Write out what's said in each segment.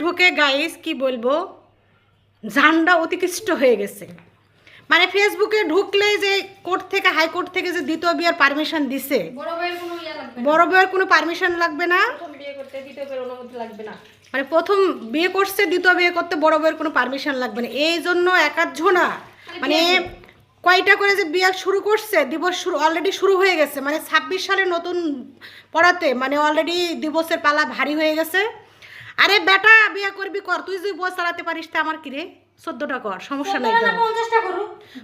ঢুকে গাইস কি বলবো, জানটা অতিকৃষ্ট হয়ে গেছে। মানে ফেসবুকে ঢুকলেই যে কোর্ট থেকে হাইকোর্ট থেকে যে দ্বিতীয় বিয়ের পারমিশন দিছে, বড় বউয়ের কোনো পারমিশন লাগবে না, মানে প্রথম বিয়ে করছে দ্বিতীয় বিয়ে করতে বড় বউয়ের কোনো পারমিশন লাগবে না। এই জন্য একাধজনা মানে কয়টা করে যে বিয়ে শুরু করছে, দিবস শুরু অলরেডি শুরু হয়ে গেছে। মানে 26 সালে নতুন পড়াতে মানে অলরেডি দিবসের পালা ভারী হয়ে গেছে। আরে বেটা বিয়ে করবি কর, তুই যদি বউ চালাতে পারিস তা আমার কিরে 14টা কর, সমস্যা নেই,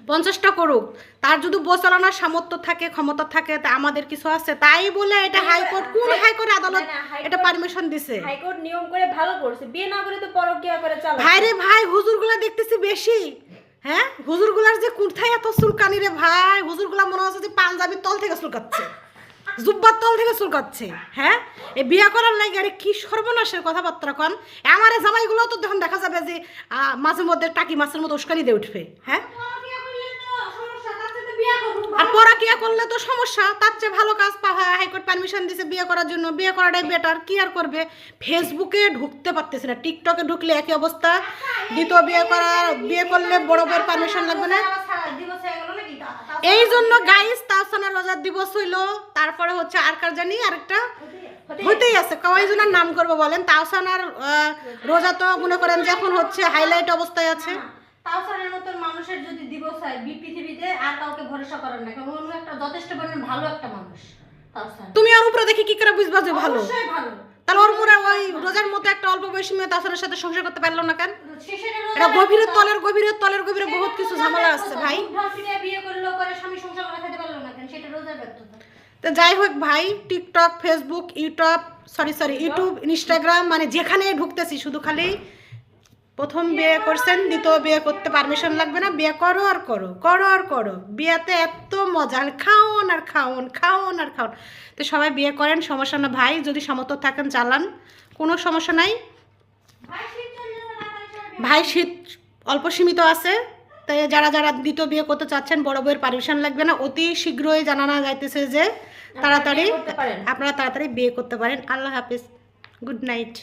50টা করুক। তার যদি বউ চালানোর সামর্থ্য থাকে ক্ষমতা থাকে তা আমাদের কিছু আছে, তাই বলে এটা হাইকোর্ট কোন হাইকোর্ট আদালত এটা পারমিশন দিছে? হাইকোর্ট নিয়ম করে ভালো করছে, বিয়ে না করে তো পরকীয়া করে চালায়। ভাই রে ভাই, হুজুরগুলা দেখতেছি বেশি। হ্যাঁ, হুজুরগুলার যে কোথায় এত চুলকানি রে ভাই, হুজুরগুলা মনে হচ্ছে যে পাঞ্জাবির তল থেকে চুলকাচ্ছে, জুব্বার তল থেকে চুলকাচ্ছে। হ্যাঁ, এই বিয়ে করার লাগে আরে কি সর্বনাশের কথাবার্তা কন। আমার জামাইগুলো তো তখন দেখা যাবে যে মাঝে মধ্যে টাকি মাছের মতো উস্কানি দিয়ে উঠবে। হ্যাঁ, আর পরকীয়া করলে তো সমস্যা, তার চেয়ে ভালো কাজ হাইকোর্ট পারমিশন দিছে বিয়ে করার জন্য, বিয়ে করাটাই বেটার। কি আর করবে, ফেসবুকে ঢুকতে পারতেছে না, টিকটকে ঢুকলে একই অবস্থা। দ্বিতীয় বিয়ে করলে বড় বড় পারমিশন লাগবে না। এই জন্য গাইস তাওসানা রোজার দিবস হইলো, তারপরে হচ্ছে আর কার জানি আরেকটা হইতেই আছে, কয়জনের নাম করবো বলেন। তাওসানার রোজা তো মনে করেন যে এখন হচ্ছে হাইলাইট অবস্থায় আছে। তাওসানের মতন মানুষের যদি দিবস হয় পৃথিবীতে আর কাউকে ভরসা করেন না, কারণ উনি একটা যথেষ্ট পরিমাণ ভালো একটা মানুষ। তাওসান তুমি আর উপরে দেখে কি করে বুঝবা যে ভালো? অবশ্যই ভালো। তাহলে ওর মুরে ওই রোজার মতো একটা অল্প বয়সী মেয়ে তাওসানের সাথে সংসার করতে পারলো না কেন? এটা গভীরের গভীরে বহুত কিছু ঝামেলা আছে ভাই। বিয়ে করলো করে স্বামী সংসার করে খেতে পারলো না কেন, সেটা রোজার ব্যর্থতা। তো যাই হোক ভাই, টিকটক ফেসবুক ইউটিউব ইনস্টাগ্রাম মানে যেখানে ঢুকতেছি শুধু খালি প্রথম বিয়ে করছেন দ্বিতীয় বিয়ে করতে পারমিশন লাগবে না, বিয়ে করো আর করো, করো আর করো। বিয়েতে এত মজা, খাওন আর খাওন, খাওন আর খাওন। তো সবাই বিয়ে করেন, সমস্যা না ভাই, যদি সামর্থ্য থাকেন চালান, কোনো সমস্যা নাই ভাই। শীত অল্প সীমিত আছে, তাই যারা যারা দ্বিতীয় বিয়ে করতে চাচ্ছেন বড় বউয়ের পারমিশন লাগবে না, অতি শীঘ্রই জানানো যাইতেছে যে আপনারা তাড়াতাড়ি বিয়ে করতে পারেন। আল্লাহ হাফিজ, গুড নাইট।